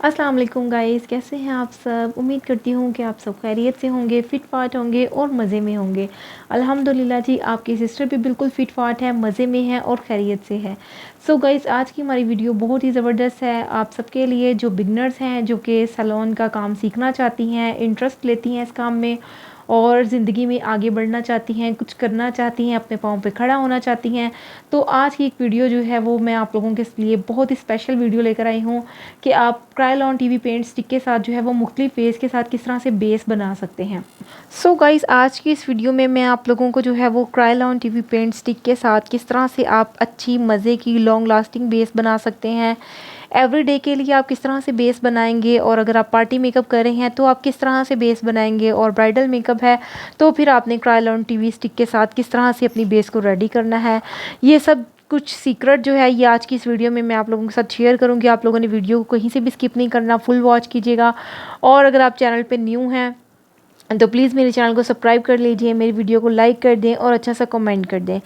अस्सलाम वालेकुम गाइस, कैसे हैं आप सब। उम्मीद करती हूँ कि आप सब खैरियत से होंगे, फ़िट फाट होंगे और मज़े में होंगे। अल्हम्दुलिल्लाह जी, आपकी सिस्टर भी बिल्कुल फ़िट फाट है, मज़े में है और खैरियत से है। सो गाइस, आज की हमारी वीडियो बहुत ही ज़बरदस्त है आप सबके लिए, जो बिगनर्स हैं, जो कि सैलून का काम सीखना चाहती हैं, इंटरेस्ट लेती हैं इस काम में और ज़िंदगी में आगे बढ़ना चाहती हैं, कुछ करना चाहती हैं, अपने पाँव पे खड़ा होना चाहती हैं। तो आज की एक वीडियो जो है वो मैं आप लोगों के लिए बहुत ही स्पेशल वीडियो लेकर आई हूँ कि आप क्रायोलॉन टीवी पेंट स्टिक के साथ जो है वो मुख्तलिफ फेस के साथ किस तरह से बेस बना सकते हैं। सो गाइस, आज की इस वीडियो में मैं आप लोगों को जो है वो क्रायोलॉन टीवी पेंट स्टिक के साथ किस तरह से आप अच्छी मज़े की लॉन्ग लास्टिंग बेस बना सकते हैं। एवरीडे के लिए आप किस तरह से बेस बनाएंगे, और अगर आप पार्टी मेकअप कर रहे हैं तो आप किस तरह से बेस बनाएंगे, और ब्राइडल मेकअप है तो फिर आपने क्रायोलॉन टीवी स्टिक के साथ किस तरह से अपनी बेस को रेडी करना है। ये सब कुछ सीक्रेट जो है ये आज की इस वीडियो में मैं आप लोगों के साथ शेयर करूंगी। आप लोगों ने वीडियो को कहीं से भी स्किप नहीं करना, फुल वॉच कीजिएगा। और अगर आप चैनल पे न्यू हैं तो प्लीज़ मेरे चैनल को सब्सक्राइब कर लीजिए, मेरी वीडियो को लाइक कर दें और अच्छा सा कमेंट कर दें।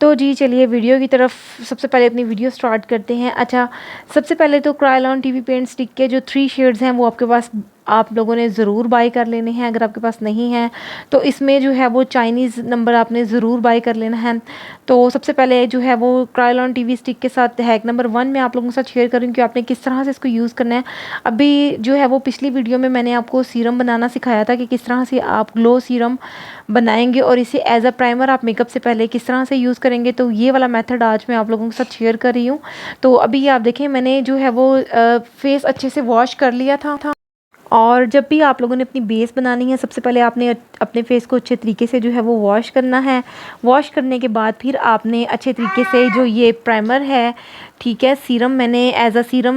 तो जी चलिए वीडियो की तरफ सबसे पहले अपनी वीडियो स्टार्ट करते हैं। अच्छा, सबसे पहले तो क्रायोलॉन टीवी पेंट स्टिक के जो 3 शेड्स हैं वो आपके पास आप लोगों ने ज़रूर बाय कर लेने हैं। अगर आपके पास नहीं है तो इसमें जो है वो चाइनीज़ नंबर आपने ज़रूर बाय कर लेना है। तो सबसे पहले जो है वो क्रायोलॉन टीवी स्टिक के साथ हैक नंबर 1 मैं आप लोगों के साथ शेयर करूँगी कि आपने किस तरह से इसको यूज़ करना है। अभी जो है वो पिछली वीडियो में मैंने आपको सीरम बनाना सिखाया था कि किस तरह से आप ग्लो सीरम बनाएंगे और इसे एज अ प्राइमर आप मेकअप से पहले किस तरह से यूज़ करेंगे। तो ये वाला मेथड आज मैं आप लोगों के साथ शेयर कर रही हूँ। तो अभी ये आप देखें, मैंने जो है वो फेस अच्छे से वॉश कर लिया था। और जब भी आप लोगों ने अपनी बेस बनानी है, सबसे पहले आपने अपने फेस को अच्छे तरीके से जो है वो वॉश करना है। वॉश करने के बाद फिर आपने अच्छे तरीके से जो ये प्राइमर है, ठीक है, सीरम मैंने एज अ सीरम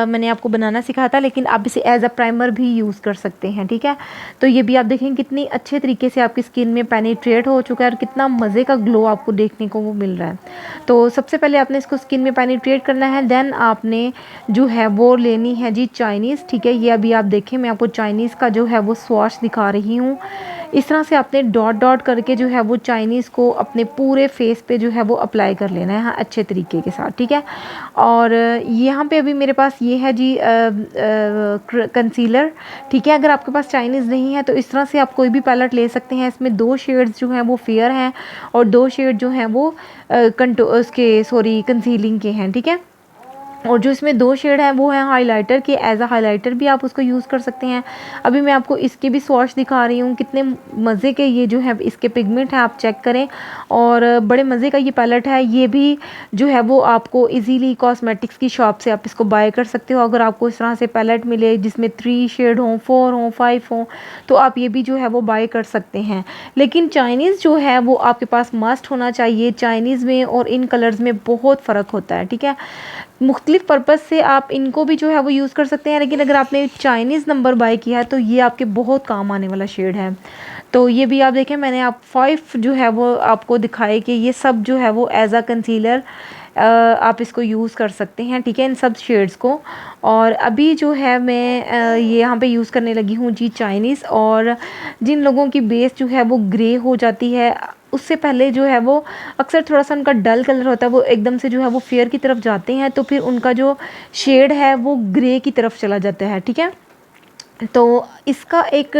मैंने आपको बनाना सिखाया था, लेकिन आप इसे एज अ प्राइमर भी यूज़ कर सकते हैं, ठीक है। तो ये भी आप देखें कितनी अच्छे तरीके से आपकी स्किन में पेनिट्रेट हो चुका है और कितना मज़े का ग्लो आपको देखने को वो मिल रहा है। तो सबसे पहले आपने इसको स्किन में पेनिट्रेट करना है, देन आपने जो है वो लेनी है जी चाइनीज़, ठीक है। ये अभी आप देखें, मैं आपको चाइनीज़ का जो है वो स्वॉच दिखा रही हूँ। इस तरह से आपने डॉट डॉट करके जो है वो चाइनीज़ को अपने पूरे फेस पे जो है वो अप्लाई कर लेना है, हाँ, अच्छे तरीके के साथ, ठीक है। और यहाँ पे अभी मेरे पास ये है जी कंसीलर, ठीक है। अगर आपके पास चाइनीज़ नहीं है तो इस तरह से आप कोई भी पैलेट ले सकते हैं। इसमें 2 शेड्स जो हैं वो फेयर हैं और 2 शेड जो हैं वो कंसीलिंग के हैं, ठीक है। और जो इसमें 2 शेड हैं वो हैं हाइलाइटर के, एज अ हाइलाइटर भी आप उसको यूज़ कर सकते हैं। अभी मैं आपको इसके भी स्वॉच दिखा रही हूँ, कितने मज़े के ये जो है इसके पिगमेंट हैं, आप चेक करें। और बड़े मज़े का ये पैलेट है। ये भी जो है वो आपको इजीली कॉस्मेटिक्स की शॉप से आप इसको बाय कर सकते हो। अगर आपको इस तरह से पैलेट मिले जिसमें 3 शेड हों, 4 हों, 5 हों, तो आप ये भी जो है वो बाय कर सकते हैं। लेकिन चाइनीज़ जो है वो आपके पास मस्ट होना चाहिए। चाइनीज़ में और इन कलर्स में बहुत फ़र्क होता है, ठीक है। मुख्तलिफ पर्पज़ से आप इनको भी जो है वो यूज़ कर सकते हैं, लेकिन अगर आपने चाइनीज़ नंबर बाय किया है तो ये आपके बहुत काम आने वाला शेड है। तो ये भी आप देखें, मैंने आप 5 जो है वो आपको दिखाए कि ये सब जो है वो एज अ कंसीलर आप इसको यूज़ कर सकते हैं, ठीक है, इन सब शेड्स को। और अभी जो है मैं ये यहाँ पे यूज़ करने लगी हूँ जी चाइनीज़। और जिन लोगों की बेस जो है वो ग्रे हो जाती है, उससे पहले जो है वो अक्सर थोड़ा सा उनका डल कलर होता है, वो एकदम से जो है वो फेयर की तरफ जाते हैं, तो फिर उनका जो शेड है वो ग्रे की तरफ चला जाता है, ठीक है। तो इसका एक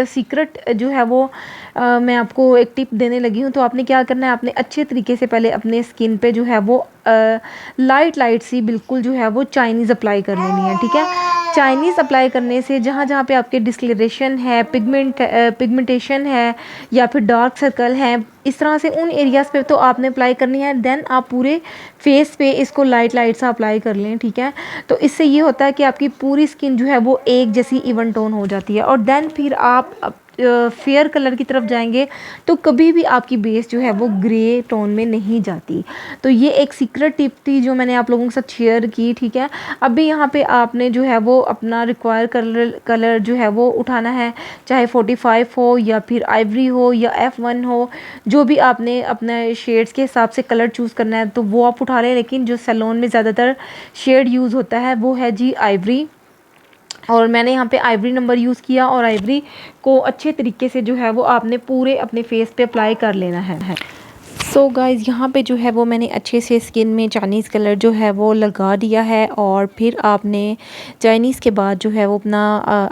सीक्रेट जो है वो मैं आपको एक टिप देने लगी हूँ। तो आपने क्या करना है, आपने अच्छे तरीके से पहले अपने स्किन पे जो है वो लाइट लाइट सी बिल्कुल जो है वो चाइनीज़ अप्लाई कर लेनी है, ठीक है। चाइनीज़ अप्लाई करने से जहाँ जहाँ पे आपके डिस्कलरेशन है, पिगमेंटेशन है या फिर डार्क सर्कल है, इस तरह से उन एरियाज़ पे तो आपने अप्लाई करनी है। देन आप पूरे फेस पे इसको लाइट लाइट सा अप्लाई कर लें, ठीक है। तो इससे ये होता है कि आपकी पूरी स्किन जो है वो एक जैसी इवन टोन हो जाती है। और देन फिर आप फेयर कलर की तरफ जाएंगे तो कभी भी आपकी बेस जो है वो ग्रे टोन में नहीं जाती। तो ये एक सीक्रेट टिप थी जो मैंने आप लोगों के साथ शेयर की, ठीक है। अभी यहाँ पे आपने जो है वो अपना रिक्वायर कलर जो है वो उठाना है, चाहे 45 हो या फिर आइवरी हो या F1 हो, जो भी आपने अपने शेड्स के हिसाब से कलर चूज़ करना है तो वो आप उठा लें। लेकिन जो सैलून में ज़्यादातर शेड यूज़ होता है वो है जी आइवरी, और मैंने यहाँ पे आइवरी नंबर यूज़ किया। और आइवरी को अच्छे तरीके से जो है वो आपने पूरे अपने फेस पे अप्लाई कर लेना है। सो गाइज़ यहाँ पे जो है वो मैंने अच्छे से स्किन में चाइनीज़ कलर जो है वो लगा दिया है। और फिर आपने चाइनीज़ के बाद जो है वो अपना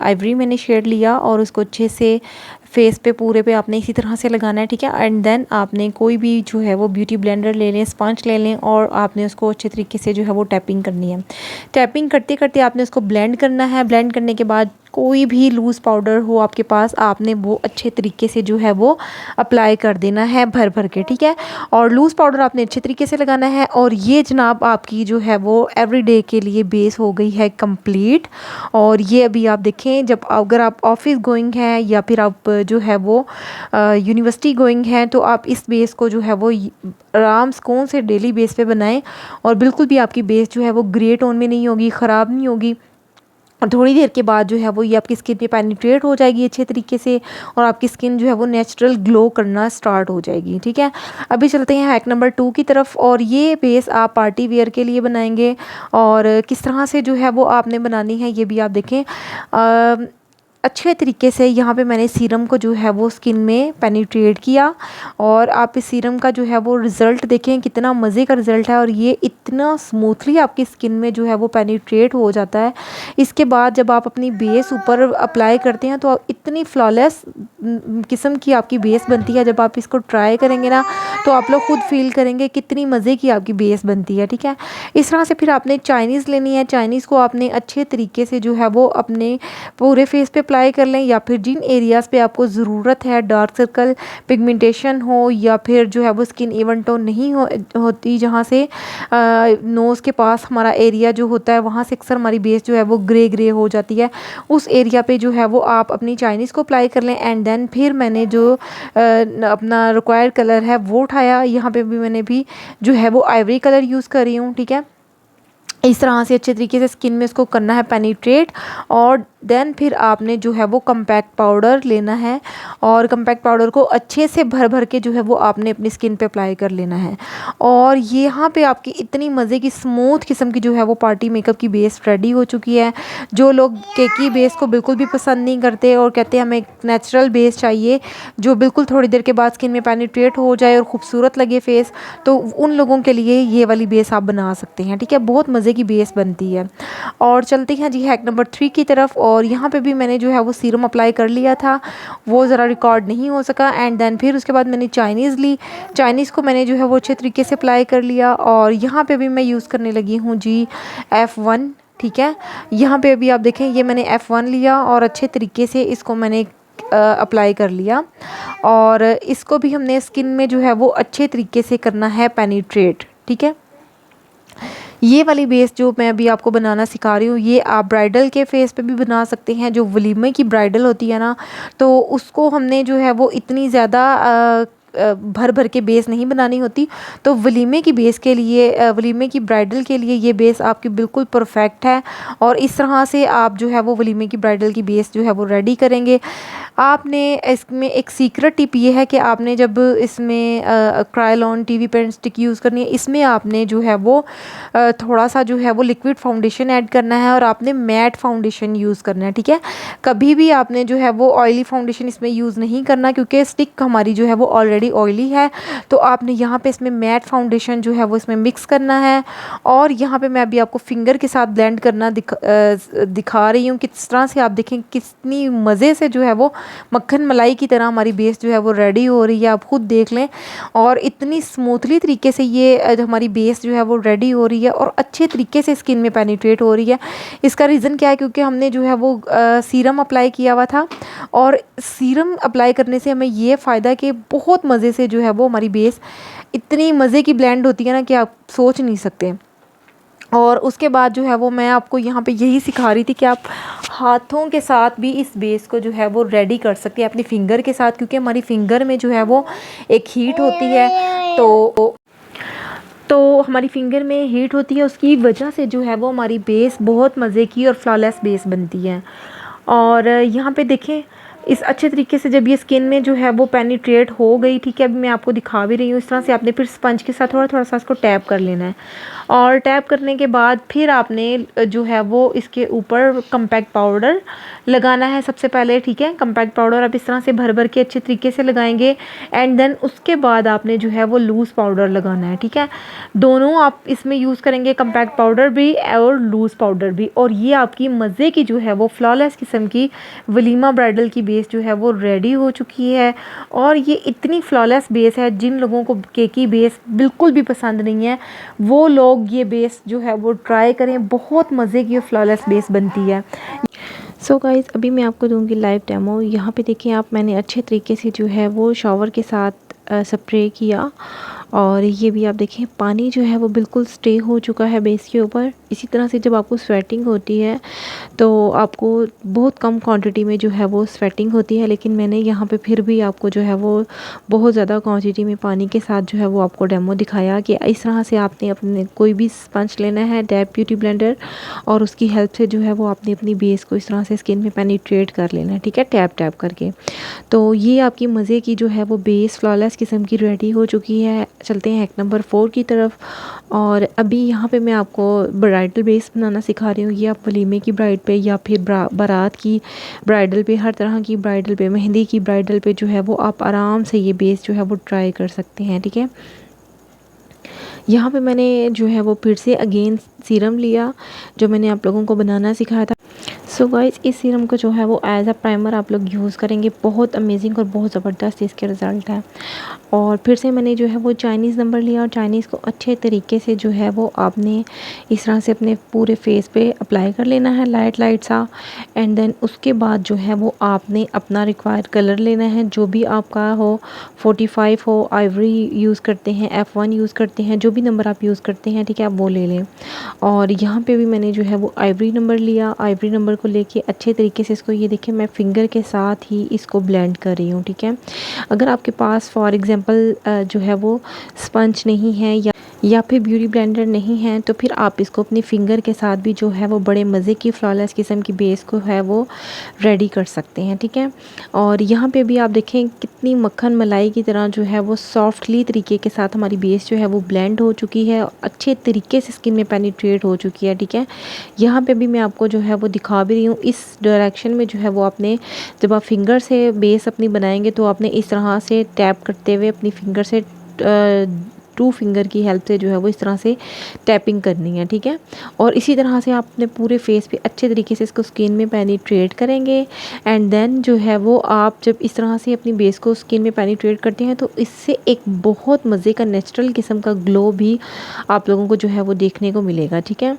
आइवरी मैंने शेड लिया और उसको अच्छे से फेस पे पूरे पे आपने इसी तरह से लगाना है, ठीक है। एंड देन आपने कोई भी जो है वो ब्यूटी ब्लेंडर ले लें, स्पंज ले लें और आपने उसको अच्छे तरीके से जो है वो टैपिंग करनी है। टैपिंग करते करते आपने उसको ब्लेंड करना है। ब्लेंड करने के बाद कोई भी लूज़ पाउडर हो आपके पास, आपने वो अच्छे तरीके से जो है वो अप्लाई कर देना है भर भर के, ठीक है। और लूज़ पाउडर आपने अच्छे तरीके से लगाना है। और ये जनाब आपकी जो है वो एवरीडे के लिए बेस हो गई है कंप्लीट। और ये अभी आप देखें, जब अगर आप ऑफिस गोइंग हैं या फिर आप जो है वो यूनिवर्सिटी गोइंग हैं, तो आप इस बेस को जो है वो आराम सुकून से डेली बेस पे बनाएं। और बिल्कुल भी आपकी बेस जो है वो ग्रे टोन में नहीं होगी, ख़राब नहीं होगी। और थोड़ी देर के बाद जो है वो ये आपकी स्किन पे पेनिट्रेट हो जाएगी अच्छे तरीके से और आपकी स्किन जो है वो नेचुरल ग्लो करना स्टार्ट हो जाएगी, ठीक है। अभी चलते हैं हैक नंबर 2 की तरफ। और ये बेस आप पार्टी वेयर के लिए बनाएंगे और किस तरह से जो है वो आपने बनानी है ये भी आप देखें। अच्छे तरीके से यहाँ पे मैंने सीरम को जो है वो स्किन में पेनिट्रेट किया और आप इस सीरम का जो है वो रिज़ल्ट देखें, कितना मज़े का रिज़ल्ट है। और ये इतना स्मूथली आपकी स्किन में जो है वो पेनिट्रेट हो जाता है। इसके बाद जब आप अपनी बेस ऊपर अप्लाई करते हैं तो आप इतनी फ्लॉलेस किस्म की आपकी बेस बनती है। जब आप इसको ट्राई करेंगे ना तो आप लोग खुद फील करेंगे कितनी मज़े की आपकी बेस बनती है, ठीक है। इस तरह से फिर आपने चाइनीज़ लेनी है। चाइनीज़ को आपने अच्छे तरीके से जो है वो अपने पूरे फेस पे अप्लाई कर लें, या फिर जिन एरियाज़ पे आपको ज़रूरत है, डार्क सर्कल, पिगमेंटेशन हो या फिर जो है वो स्किन इवन टोन नहीं होती, जहाँ से नोज़ के पास हमारा एरिया जो होता है वहाँ से अक्सर हमारी बेस जो है वो ग्रे ग्रे हो जाती है, उस एरिया पे जो है वो आप अपनी चाइनीज़ को अप्लाई कर लें। एंड देन फिर मैंने जो अपना रिक्वायर्ड कलर है वो उठाया। यहाँ पे भी मैंने भी जो है वो आइवरी कलर यूज़ कर रही हूँ, ठीक है। इस तरह से अच्छे तरीके से स्किन में इसको करना है पेनिट्रेट। और देन फिर आपने जो है वो कम्पैक्ट पाउडर लेना है और कम्पैक्ट पाउडर को अच्छे से भर भर के जो है वो आपने अपनी स्किन पे अप्लाई कर लेना है। और यहाँ पे आपकी इतनी मज़े की स्मूथ किस्म की जो है वो पार्टी मेकअप की बेस रेडी हो चुकी है। जो लोग केकी बेस को बिल्कुल भी पसंद नहीं करते और कहते हैं हमें एक नेचुरल बेस चाहिए जो बिल्कुल थोड़ी देर के बाद स्किन में पेनिट्रेट हो जाए और ख़ूबसूरत लगे फेस, तो उन लोगों के लिए ये वाली बेस आप बना सकते हैं, ठीक है। बहुत मज़े की बेस बनती है। और चलते हैं जी हैक नंबर 3 की तरफ। और यहाँ पे भी मैंने जो है वो सीरम अप्लाई कर लिया था, वो ज़रा रिकॉर्ड नहीं हो सका। एंड देन फिर उसके बाद मैंने चाइनीज़ ली। चाइनीज़ को मैंने जो है वो अच्छे तरीके से अप्लाई कर लिया। और यहाँ पे भी मैं यूज़ करने लगी हूँ जी F1, ठीक है। यहाँ पे अभी आप देखें ये मैंने F1 लिया और अच्छे तरीके से इसको मैंने अप्लाई कर लिया। और इसको भी हमने स्किन में जो है वो अच्छे तरीके से करना है पेनिट्रेट, ठीक है। ये वाली बेस जो मैं अभी आपको बनाना सिखा रही हूँ ये आप ब्राइडल के फेस पे भी बना सकते हैं। जो वलीमे की ब्राइडल होती है ना, तो उसको हमने जो है वो इतनी ज़्यादा भर भर के बेस नहीं बनानी होती। तो वलीमे की बेस के लिए, वलीमे की ब्राइडल के लिए ये बेस आपकी बिल्कुल परफेक्ट है। और इस तरह से आप जो है वो वलीमे की ब्राइडल की बेस जो है वो रेडी करेंगे। आपने इसमें एक सीक्रेट टिप ये है कि आपने जब इसमें क्रायोलॉन टीवी पेंट स्टिक यूज़ करनी है, इसमें आपने जो है वो थोड़ा सा जो है वो लिक्विड फाउंडेशन ऐड करना है और आपने मैट फाउंडेशन यूज़ करना है, ठीक है। कभी भी आपने जो है वो ऑयली फाउंडेशन इसमें यूज़ नहीं करना, क्योंकि स्टिक हमारी जो है वो ऑलरेडी ऑयली है। तो आपने यहाँ पे इसमें मैट फाउंडेशन जो है वो इसमें मिक्स करना है। और यहाँ पे मैं अभी आपको फिंगर के साथ ब्लेंड करना दिखा रही हूँ किस तरह से। आप देखें कितनी मज़े से जो है वो मक्खन मलाई की तरह हमारी बेस जो है वो रेडी हो रही है, आप खुद देख लें। और इतनी स्मूथली तरीके से ये हमारी बेस जो है वो रेडी हो रही है और अच्छे तरीके से स्किन में पेनिट्रेट हो रही है। इसका रीज़न क्या है, क्योंकि हमने जो है वो सीरम अप्लाई किया हुआ था। और सीरम अप्लाई करने से हमें ये फ़ायदा कि बहुत मज़े से जो है वो हमारी बेस इतनी मज़े की ब्लेंड होती है ना कि आप सोच नहीं सकते। और उसके बाद जो है वो मैं आपको यहाँ पे यही सिखा रही थी कि आप हाथों के साथ भी इस बेस को जो है वो रेडी कर सकते हैं अपनी फिंगर के साथ, क्योंकि हमारी फिंगर में जो है वो एक हीट होती है। तो हमारी फिंगर में हीट होती है, उसकी वजह से जो है वो हमारी बेस बहुत मज़े की और फ्लॉलेस बेस बनती है। और यहाँ पे देखें इस अच्छे तरीके से जब ये स्किन में जो है वो पेनिट्रेट हो गई, ठीक है, अभी मैं आपको दिखा भी रही हूँ, इस तरह से आपने फिर स्पंज के साथ थोड़ा थोड़ा सा इसको टैप कर लेना है। और टैप करने के बाद फिर आपने जो है वो इसके ऊपर कम्पैक्ट पाउडर लगाना है सबसे पहले, ठीक है। कम्पैक्ट पाउडर आप इस तरह से भर भर के अच्छे तरीके से लगाएंगे एंड देन उसके बाद आपने जो है वो लूज़ पाउडर लगाना है, ठीक है। दोनों आप इसमें यूज़ करेंगे, कम्पैक्ट पाउडर भी और लूज़ पाउडर भी, और ये आपकी मज़े की जो है वो फ्लॉलेस किस्म की वलीमा ब्राइडल की बेस जो है वो रेडी हो चुकी है। और ये इतनी फ्लॉलेस बेस है, जिन लोगों को केकी बेस बिल्कुल भी पसंद नहीं है वो लोग ये बेस जो है वो ट्राई करें, बहुत मज़े की फ्लॉलेस बेस बनती है। सो गाइज़, अभी मैं आपको दूंगी लाइव डेमो। यहाँ पे देखिए आप, मैंने अच्छे तरीके से जो है वो शॉवर के साथ स्प्रे किया, और ये भी आप देखें पानी जो है वो बिल्कुल स्टे हो चुका है बेस के ऊपर। इसी तरह से जब आपको स्वेटिंग होती है तो आपको बहुत कम क्वांटिटी में जो है वो स्वेटिंग होती है, लेकिन मैंने यहाँ पे फिर भी आपको जो है वो बहुत ज़्यादा क्वांटिटी में पानी के साथ जो है वो आपको डेमो दिखाया कि इस तरह से आपने अपने कोई भी स्पंज लेना है, डैब ब्यूटी ब्लेंडर, और उसकी हेल्प से जो है वो आपने अपनी बेस को इस तरह से स्किन में पेनिट्रेट कर लेना है, ठीक है, टैप टैप करके। तो ये आपकी मज़े की जो है वो बेस फ्लॉलेस किस्म की रेडी हो चुकी है। चलते हैं 1 नंबर 4 की तरफ। और अभी यहाँ पे मैं आपको ब्राइडल बेस बनाना सिखा रही हूँ। ये आप वलीमे की ब्राइड पे या फिर बारात की ब्राइडल पे, हर तरह की ब्राइडल पे, मेहंदी की ब्राइडल पे जो है वो आप आराम से ये बेस जो है वो ट्राई कर सकते हैं, ठीक है। यहाँ पे मैंने जो है वो फिर से अगेन सीरम लिया जो मैंने आप लोगों को बनाना सिखाया था। सो गाइस, इस सीरम को जो है वो एज अ प्राइमर आप लोग यूज़ करेंगे, बहुत अमेजिंग और बहुत ज़बरदस्त इसके रिज़ल्ट है। और फिर से मैंने जो है वो चाइनीज़ नंबर लिया, और चाइनीज़ को अच्छे तरीके से जो है वो आपने इस तरह से अपने पूरे फेस पे अप्लाई कर लेना है, लाइट लाइट सा। एंड देन उसके बाद जो है वो आपने अपना रिक्वायर्ड कलर लेना है, जो भी आपका हो, 45 हो, आइवरी यूज़ करते हैं, F1 यूज़ करते हैं, जो भी नंबर आप यूज़ करते हैं, ठीक है, आप वो ले लें। और यहाँ पे भी मैंने जो है वो आइवरी नंबर लिया। आइवरी नंबर को लेके अच्छे तरीके से इसको, ये देखिए मैं फिंगर के साथ ही इसको ब्लेंड कर रही हूँ, ठीक है। अगर आपके पास फॉर एग्ज़ाम्पल जो है वो स्पंज नहीं है या फिर ब्यूटी ब्लेंडर नहीं है, तो फिर आप इसको अपनी फिंगर के साथ भी जो है वो बड़े मज़े की फ्लॉलेस किस्म की बेस को है वो रेडी कर सकते हैं, ठीक है। और यहाँ पे भी आप देखें कितनी मक्खन मलाई की तरह जो है वो सॉफ्टली तरीके के साथ हमारी बेस जो है वो ब्लेंड हो चुकी है, अच्छे तरीके से स्किन में पेनिट्रेट हो चुकी है, ठीक है। यहाँ पे भी मैं आपको जो है वो दिखा भी रही हूँ, इस डायरेक्शन में जो है वो आपने, जब आप फिंगर से बेस अपनी बनाएंगे तो आपने इस तरह से टैप करते हुए अपनी फिंगर से 2 फिंगर की हेल्प से जो है वो इस तरह से टैपिंग करनी है, ठीक है। और इसी तरह से आप अपने पूरे फेस पे अच्छे तरीके से इसको स्किन में पेनिट्रेट करेंगे। एंड देन जो है वो आप जब इस तरह से अपनी बेस को स्किन में पेनिट्रेट करते हैं तो इससे एक बहुत मज़े का नेचुरल किस्म का ग्लो भी आप लोगों को जो है वो देखने को मिलेगा, ठीक है।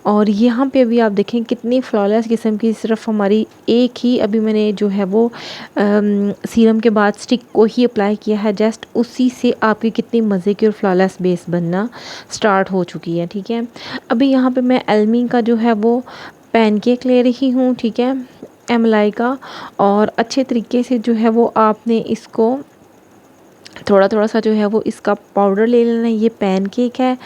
और यहाँ पे भी आप देखें कितनी फ्लॉलेस किस्म की, सिर्फ हमारी एक ही अभी मैंने जो है वो सीरम के बाद स्टिक को ही अप्लाई किया है, जस्ट उसी से आपकी कितनी मज़े की और फ्लॉलेस बेस बनना स्टार्ट हो चुकी है, ठीक है। अभी यहाँ पे मैं एल्मी का जो है वो पैनकेक ले रही हूँ, ठीक है, एमलाई का। और अच्छे तरीके से जो है वो आपने इसको थोड़ा थोड़ा सा जो है वो इसका पाउडर ले लेना है। ये पैनकेक है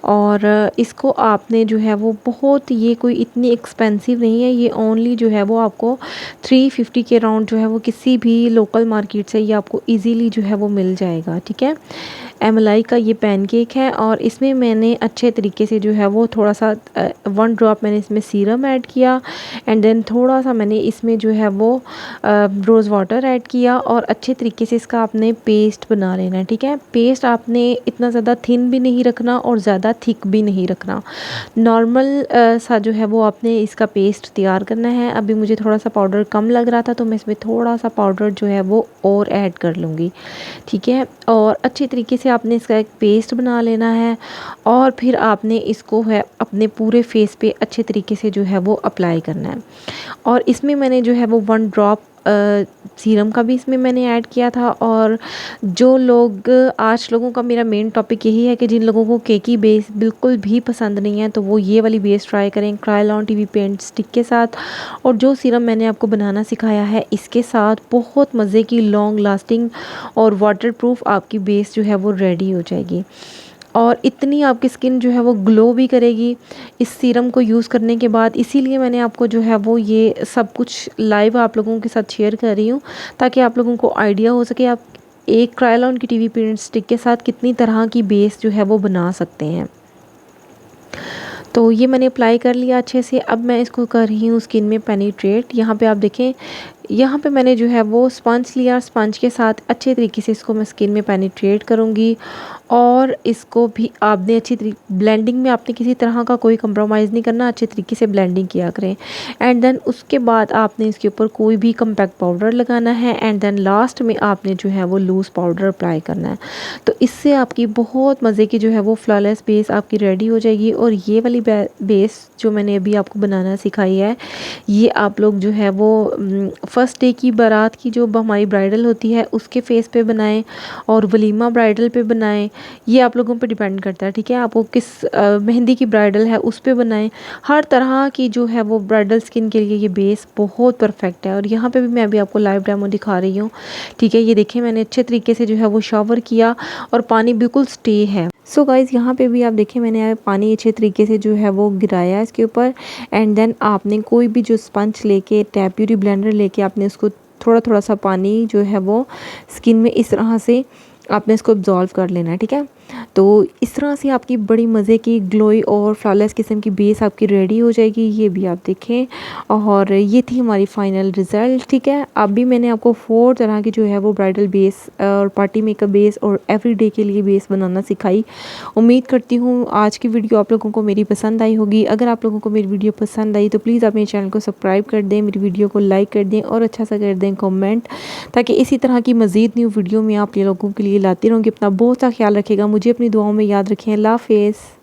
और इसको आपने जो है वो बहुत, ये कोई इतनी एक्सपेंसिव नहीं है, ये ओनली जो है वो आपको 350 के राउंड जो है वो किसी भी लोकल मार्केट से ये आपको इजीली जो है वो मिल जाएगा, ठीक है। एमएलआई का ये पैनकेक है और इसमें मैंने अच्छे तरीके से जो है वो थोड़ा सा 1 ड्रॉप मैंने इसमें सीरम ऐड किया एंड देन थोड़ा सा मैंने इसमें जो है वो रोज़ वाटर ऐड किया और अच्छे तरीके से इसका आपने पेस्ट बना लेना है, ठीक है। पेस्ट आपने इतना ज़्यादा थिन भी नहीं रखना और ज़्यादा थिक भी नहीं रखना, नॉर्मल सा जो है वो आपने इसका पेस्ट तैयार करना है। अभी मुझे थोड़ा सा पाउडर कम लग रहा था तो मैं इसमें थोड़ा सा पाउडर जो है वो और ऐड कर लूँगी, ठीक है। और अच्छी तरीके से आपने इसका एक पेस्ट बना लेना है और फिर आपने इसको है अपने पूरे फेस पे अच्छे तरीके से जो है वो अप्लाई करना है। और इसमें मैंने जो है वो 1 ड्रॉप सीरम का भी इसमें मैंने ऐड किया था। और जो लोग, आज लोगों का मेरा मेन टॉपिक यही है कि जिन लोगों को केकी बेस बिल्कुल भी पसंद नहीं है तो वो ये वाली बेस ट्राई करें क्रायोलॉन टीवी पेंट स्टिक के साथ। और जो सीरम मैंने आपको बनाना सिखाया है इसके साथ बहुत मज़े की लॉन्ग लास्टिंग और वाटरप्रूफ आपकी बेस जो है वो रेडी हो जाएगी। और इतनी आपकी स्किन जो है वो ग्लो भी करेगी इस सीरम को यूज़ करने के बाद। इसीलिए मैंने आपको जो है वो ये सब कुछ लाइव आप लोगों के साथ शेयर कर रही हूँ, ताकि आप लोगों को आइडिया हो सके आप एक ट्रायल ऑन की टीवी पेंट स्टिक के साथ कितनी तरह की बेस जो है वो बना सकते हैं। तो ये मैंने अप्लाई कर लिया अच्छे से। अब मैं इसको कर रही हूँ स्किन में पेनिट्रेट। यहाँ पे आप देखें, यहाँ पे मैंने जो है वो स्पंज लिया, स्पंज के साथ अच्छे तरीके से इसको मैं स्किन में पेनिट्रेट करूँगी। और इसको भी आपने अच्छी तरीके ब्लेंडिंग में आपने किसी तरह का कोई कंप्रोमाइज़ नहीं करना, अच्छे तरीके से ब्लेंडिंग किया करें। एंड देन उसके बाद आपने इसके ऊपर कोई भी कम्पैक्ट पाउडर लगाना है। एंड देन लास्ट में आपने जो है वो लूज़ पाउडर अप्लाई करना है। तो इससे आपकी बहुत मज़े की जो है वो फ्लॉलेस बेस आपकी रेडी हो जाएगी। और ये वाली बेस जो मैंने अभी आपको बनाना सिखाई है, ये आप लोग जो है वो फर्स्ट डे की बारात की जो हमारी ब्राइडल होती है उसके फेस पे बनाएं और वलीमा ब्राइडल पे बनाएं। ये आप लोगों पे डिपेंड करता है, ठीक है, आपको किस मेहंदी की ब्राइडल है उस पे बनाएं। हर तरह की जो है वो ब्राइडल स्किन के लिए ये बेस बहुत परफेक्ट है। और यहाँ पे भी मैं अभी आपको लाइव डेमो दिखा रही हूँ, ठीक है। ये देखें, मैंने अच्छे तरीके से जो है वो शावर किया और पानी बिल्कुल स्टे है। सो गाइज़, यहाँ पे भी आप देखें, मैंने पानी अच्छे तरीके से जो है वो गिराया इसके ऊपर। एंड देन आपने कोई भी जो स्पंज लेके, टैप ब्यूटी ब्लेंडर लेके आपने उसको थोड़ा थोड़ा सा पानी जो है वो स्किन में इस तरह से आपने इसको एब्जॉल्व कर लेना है, ठीक है। तो इस तरह से आपकी बड़ी मज़े की ग्लोई और फ्लॉलेस किस्म की बेस आपकी रेडी हो जाएगी। ये भी आप देखें, और ये थी हमारी फाइनल रिज़ल्ट, ठीक है। अभी मैंने आपको 4 तरह की जो है वो ब्राइडल बेस और पार्टी मेकअप बेस और एवरीडे के लिए बेस बनाना सिखाई। उम्मीद करती हूँ आज की वीडियो आप लोगों को मेरी पसंद आई होगी। अगर आप लोगों को मेरी वीडियो पसंद आई तो प्लीज़ आप मेरे चैनल को सब्सक्राइब कर दें, मेरी वीडियो को लाइक कर दें और अच्छा सा कर दें कमेंट, ताकि इसी तरह की मज़ीद न्यू वीडियो में आप ये लोगों के लिए लाती रहूँगी। अपना बहुत सा ख्याल रखिएगा, मुझे अपनी दुआओं में याद रखें। अल्लाह हाफ़िज़।